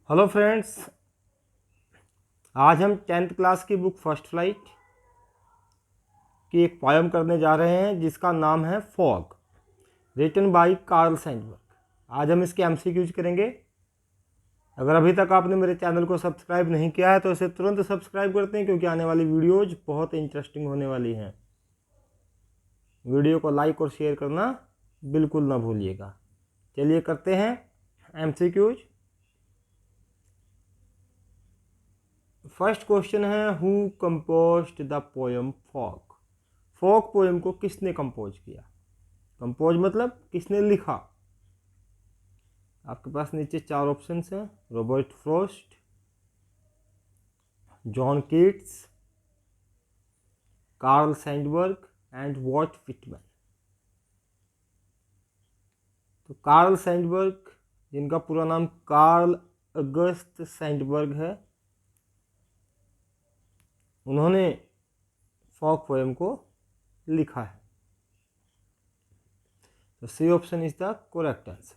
Hello friends, आज हम 10th class की बुक फर्स्ट फ्लाइट की एक पोयम करने जा रहे हैं जिसका नाम है fog, written by Carl Sandburg. आज हम इसके एमसीक्यूज करेंगे। अगर अभी तक आपने मेरे चैनल को सब्सक्राइब नहीं किया है तो इसे तुरंत सब्सक्राइब करते हैं, क्योंकि आने वाली वीडियोज बहुत इंटरेस्टिंग होने वाली हैं। वीडियो को लाइक और शेयर करना बिल्कुल ना भूलिएगा। चलिए करते हैं एमसीक्यूज। फर्स्ट क्वेश्चन है, who composed the poem fog. Fog poem को किसने कंपोज किया? कंपोज मतलब किसने लिखा। आपके पास नीचे 4 ऑप्शंस हैं, Robert Frost, John Keats, Carl Sandburg and Walt Whitman. तो कार्ल सैंडबर्ग, जिनका पूरा नाम कार्ल अगस्त सैंडबर्ग है, उन्होंने फॉग पोयम को लिखा है। तो C option is the correct answer.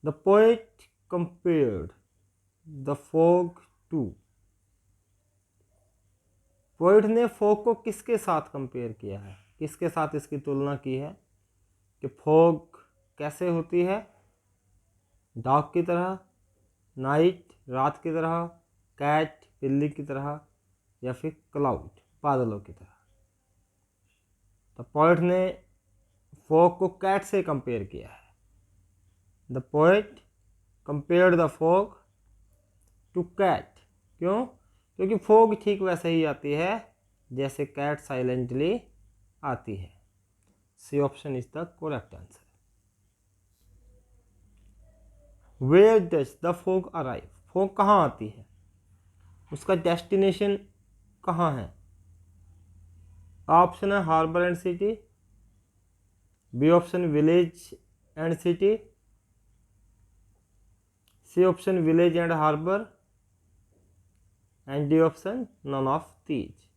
The poet compared the fog to. Poet ने फॉग को किसके साथ कंपेयर किया है, किसके साथ इसकी तुलना की है कि फॉग कैसे होती है? डॉग की तरह, नाइट रात की तरह, कैट बिल्ली की तरह, या फिर क्लाउड बादलों की तरह। तो पोएट ने फॉग को कैट से कंपेयर किया है। The poet compared the fog to cat. क्यों? क्योंकि फॉग ठीक वैसे ही आती है जैसे कैट साइलेंटली आती है। C option is the correct answer. Where does the fog arrive. Fog कहाँ आती है, उसका डेस्टिनेशन कहाँ है? ऑप्शन है harbour and city, B option village and city, C option village and harbour, and D option none of these.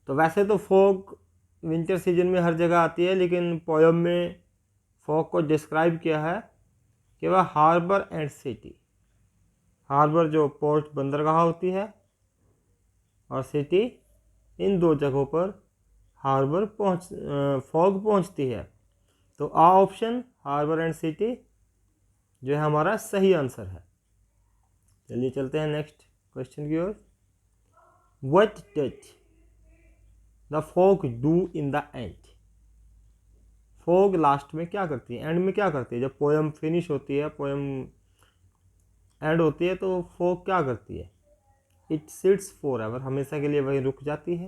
तो वैसे तो फॉग विंटर सीजन में हर जगह आती है, लेकिन पोयम में फॉग को डिस्क्राइब किया है कि वह हार्बर एंड सिटी, हार्बर जो पोर्ट बंदरगाह होती है, और सिटी, इन दो जगहों पर हार्बर फॉग पहुंचती है। तो आ ऑप्शन हार्बर एंड सिटी जो है हमारा सही आंसर है। चलिए चलते हैं नेक्स्ट क्वेश्चन की ओर। What does the fog do in the end. Fog last में क्या करती है, एंड में क्या करती है? जब पोयम फिनिश होती है, पोयम एंड होती है, तो फॉग क्या करती है? इट सिट्स फॉर एवर, हमेशा के लिए वही रुक जाती है।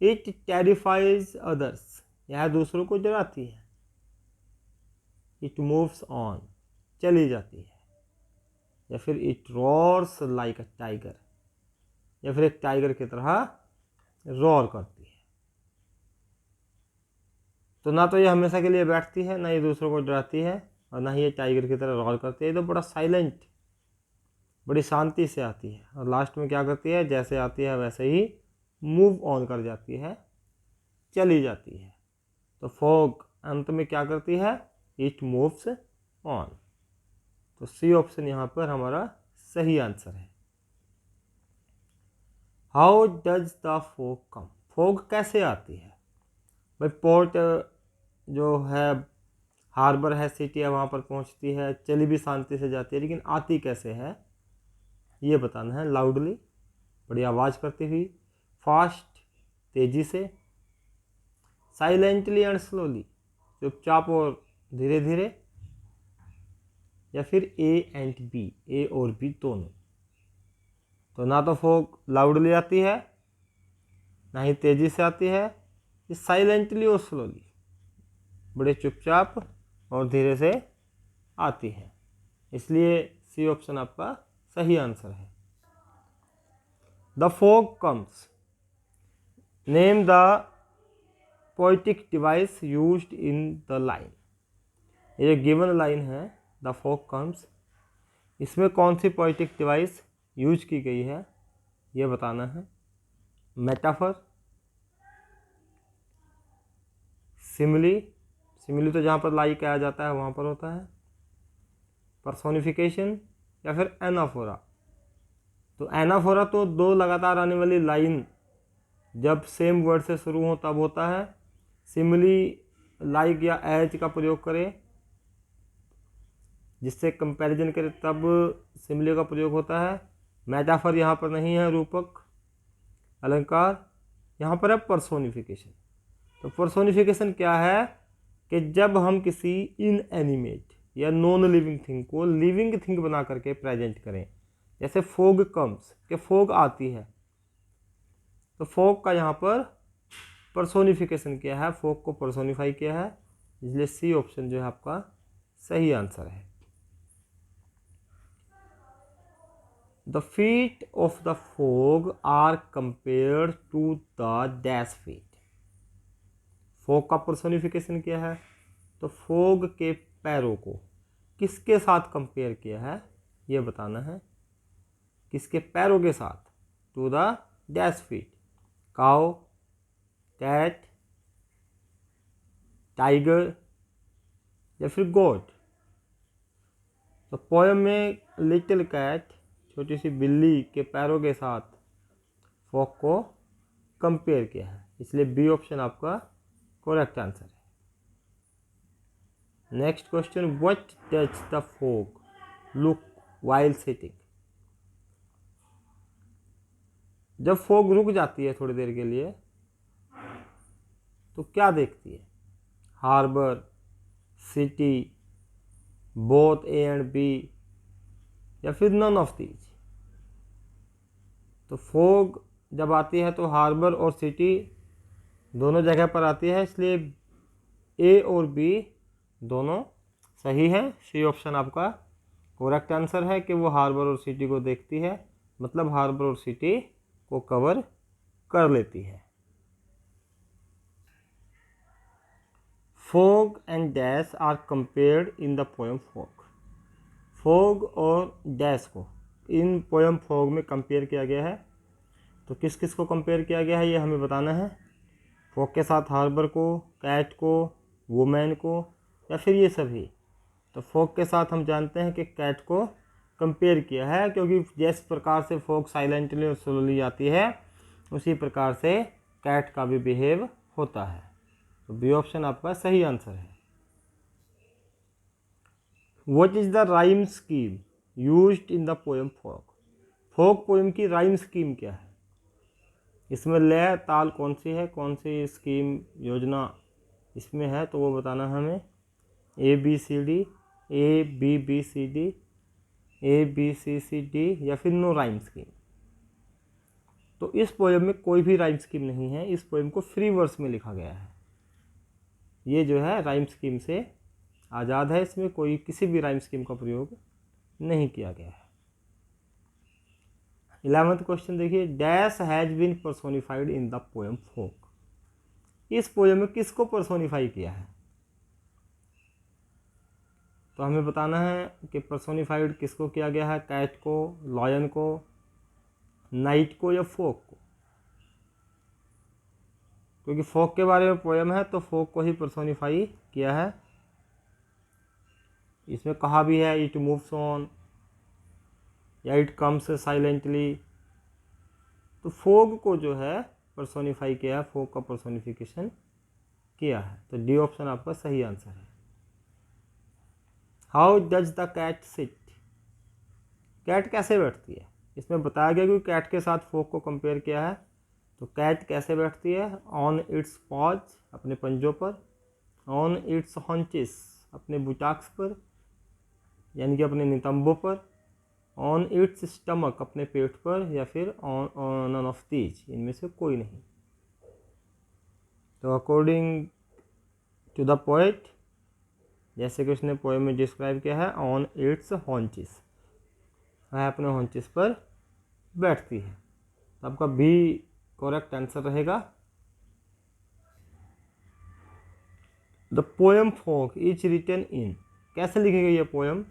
इट टेरिफाइज अदर्स, यह दूसरों को डराती है। इट मूव्स ऑन, चली जाती है। या फिर it roars like a tiger, या फिर एक टाइगर की तरह रोर करती है। तो ना तो ये हमेशा के लिए बैठती है, ना ये दूसरों को डराती है, और ना ही ये टाइगर की तरह रोर करती है। ये तो बड़ा साइलेंट, बड़ी शांति से आती है, और लास्ट में क्या करती है? जैसे आती है वैसे ही मूव ऑन कर जाती है, चली जाती है। तो फॉग अंत में क्या करती है? It moves on. तो सी ऑप्शन यहाँ पर हमारा सही आंसर है। How does the fog come. Fog कैसे आती है? भाई पोर्ट जो है, हार्बर है, सिटी है, वहाँ पर पहुँचती है, चली भी शांति से जाती है, लेकिन आती कैसे है ये बताना है। लाउडली, बड़ी आवाज़ करती हुई, फास्ट तेज़ी से, साइलेंटली एंड स्लोली, चुपचाप और धीरे धीरे, या फिर ए एंड बी, ए और बी दोनों। तो ना तो फॉग लाउडली आती है, ना ही तेज़ी से आती है, ये साइलेंटली और स्लोली, बड़े चुपचाप और धीरे से आती है। इसलिए सी ऑप्शन आपका सही आंसर है। The fog comes, name the poetic device used in the line. ये गिवन लाइन है, द फॉग कम्स, इसमें कौन सी पोइटिक डिवाइस यूज की गई है ये बताना है। मेटाफर, सिमिली, सिमिली तो जहाँ पर लाइक आया जाता है वहाँ पर होता है। पर्सोनिफिकेशन या फिर एनाफोरा। तो एनाफोरा तो दो लगातार आने वाली लाइन जब सेम वर्ड से शुरू हो तब होता है। सिमिली लाइक या एज का प्रयोग करें जिससे कंपैरिजन करें तब सिमिली का प्रयोग होता है। मेटाफर यहाँ पर नहीं है, रूपक अलंकार यहाँ पर है पर्सोनिफिकेशन। तो पर्सोनिफिकेशन क्या है कि जब हम किसी इनएनिमेट या नॉन लिविंग थिंग को लिविंग थिंग बना करके प्रेजेंट करें। जैसे फोग कम्स, कि फोग आती है, तो फोग का यहाँ पर पर्सोनिफिकेशन किया है, फोग को पर्सोनिफाई किया है, इसलिए सी ऑप्शन जो है आपका सही आंसर है। The feet of the fog are compared to the dash feet. Fog का पर्सोनिफिकेशन किया है, तो फोग के पैरों को किसके साथ कंपेयर किया है ये बताना है। किसके पैरों के साथ? To the dash feet, cow, cat, tiger या फिर गोट। तो पोएम में लिटिल कैट, छोटी सी बिल्ली के पैरों के साथ फॉग को कंपेयर किया है, इसलिए बी ऑप्शन आपका करेक्ट आंसर है। Next question, what does the fog look while sitting. जब फॉग रुक जाती है थोड़ी देर के लिए तो क्या देखती है? Harbour, city, both A and B या फिर नन ऑफ दीज। तो फॉग जब आती है तो हार्बर और सिटी दोनों जगह पर आती है, इसलिए ए और बी दोनों सही है। सी ऑप्शन आपका करेक्ट आंसर है कि वो हार्बर और सिटी को देखती है, मतलब हार्बर और सिटी को कवर कर लेती है। Fog and dash are compared in the poem fog. Fog और डैश को इन पोएम फॉग में कंपेयर किया गया है। तो किस किस को कंपेयर किया गया है ये हमें बताना है। फॉग के साथ हार्बर को, कैट को, वुमेन को या फिर ये सभी। तो फॉग के साथ हम जानते हैं कि कैट को कंपेयर किया है, क्योंकि जिस प्रकार से फॉग साइलेंटली और स्लोली आती है उसी प्रकार से कैट का भी बिहेव होता है। तो बी ऑप्शन आपका सही आंसर है। What is the rhyme scheme used in the poem fog. Fog poem की राइम स्कीम क्या है? इसमें लय ताल कौन सी है, कौन सी स्कीम योजना इसमें है, तो वो बताना है हमें। A B C D, A B B C D, A B C C D या फिर नो राइम स्कीम। तो इस पोएम में कोई भी राइम स्कीम नहीं है, इस पोएम को फ्री वर्स में लिखा गया है। ये जो है राइम स्कीम से आज़ाद है, इसमें कोई किसी भी राइम स्कीम का प्रयोग नहीं किया गया है। 11th क्वेश्चन देखिए, dash has been personified in the poem fog. इस पोएम में किसको पर्सोनिफाई किया है? तो हमें बताना है कि पर्सोनिफाइड किसको किया गया है। कैट को, लॉयन को, नाइट को या फॉग को। क्योंकि फॉग के बारे में पोएम है तो फॉग को ही पर्सोनिफाई किया है। इसमें कहा भी है इट मूव्स ऑन या इट कम्स साइलेंटली। तो फॉग को जो है पर्सोनिफाई किया है, फॉग का पर्सोनिफिकेशन किया है। तो डी ऑप्शन आपका सही आंसर है। How does the cat sit. Cat कैसे बैठती है? इसमें बताया गया कि कैट के साथ फॉग को कंपेयर किया है। तो कैट कैसे बैठती है? ऑन इट्स पॉज, अपने पंजों पर, ऑन इट्स हॉन्चेस, अपने बुटाक्स पर यानी कि अपने नितंबों पर, ऑन इट्स स्टमक, अपने पेट पर, या फिर ऑन नन ऑफ दीज, इनमें से कोई नहीं। तो अकॉर्डिंग टू द पोएट, जैसे कि उसने पोएम में डिस्क्राइब किया है, ऑन इट्स हॉन्चेस, वह अपने हॉन्चेस पर बैठती है। तो आपका बी करेक्ट आंसर रहेगा। The poem fog is written in, कैसे लिखी गई है पोएम?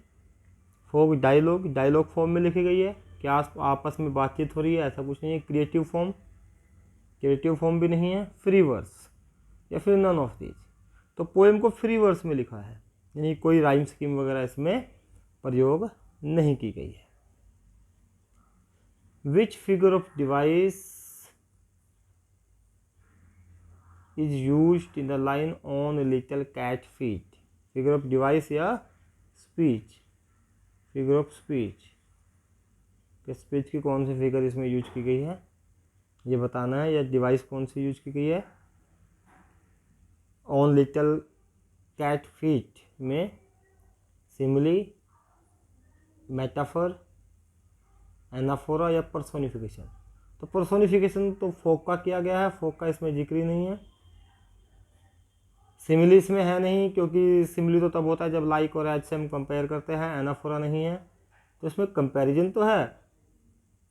फॉग डायलॉग फॉर्म में लिखी गई है। क्या आपस में बातचीत हो रही है? ऐसा कुछ नहीं है। क्रिएटिव फॉर्म भी नहीं है। फ्री वर्स या फिर नन ऑफ दीज। तो पोएम को फ्री वर्स में लिखा है, यानी कोई राइम स्कीम वगैरह इसमें प्रयोग नहीं की गई है। Which figure of device is used in the line on little cat feet. Figure of device या speech, figure of speech, speech की कौन सी फिगर इसमें यूज की गई है ये बताना है, या डिवाइस कौन सी यूज की गई है। ऑन लिटिल कैट फीट में सिमिली, मेटाफर, एनाफोरा या पर्सोनिफिकेशन। तो पर्सोनिफिकेशन तो फोक का किया गया है, फोक का इसमें जिक्र ही नहीं है। सिमिली इसमें है नहीं, क्योंकि सिमिली तो तब होता है जब लाइक और एज से हम कंपेयर करते हैं, एनाफोरा नहीं है। तो इसमें कंपैरिजन तो है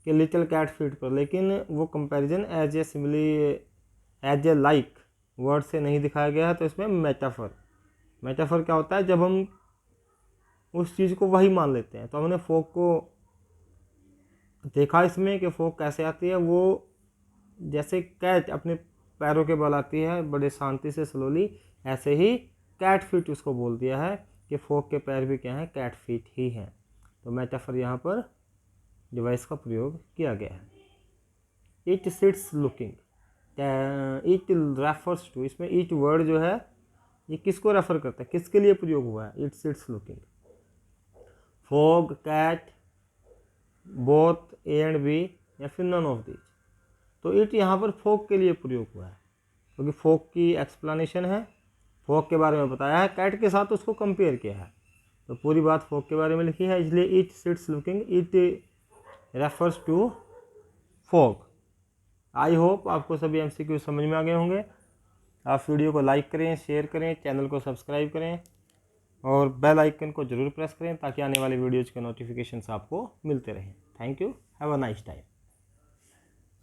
कि लिटिल कैट फीट पर, लेकिन वो comparison as a simile, as a like word से नहीं दिखाया गया है। तो इसमें मेटाफर, मेटाफर क्या होता है, जब हम उस चीज़ को वही मान लेते हैं। तो हमने फोक को देखा इसमें कि फोक कैसे आती है, वो जैसे कैट अपने पैरों के बल आती है बड़े शांति से स्लोली, ऐसे ही कैट फीट उसको बोल दिया है कि फोक के पैर भी क्या हैं, कैट फीट ही हैं। तो मेटाफर यहाँ पर डिवाइस का प्रयोग किया गया है। It sits looking, it refers to, इसमें इट वर्ड जो है ये किसको रेफर करता है, किसके लिए प्रयोग हुआ है। It sits looking, fog, cat, both A and B या फिर नन ऑफ दीज। तो इट यहाँ पर फॉग के लिए प्रयोग हुआ है, क्योंकि फॉग की एक्सप्लेनेशन है, फॉग के बारे में बताया है, कैट के साथ उसको कंपेयर किया है। तो पूरी बात फॉग के बारे में लिखी है, इसलिए it sits looking, it refers to fog. I hope आपको सभी MCQ समझ में आ गए होंगे। आप वीडियो को लाइक करें, शेयर करें, चैनल को सब्सक्राइब करें और बेल आइकन को ज़रूर प्रेस करें ताकि आने वाले वीडियोज़ के नोटिफिकेशंस आपको मिलते रहें। Thank you, have a nice time.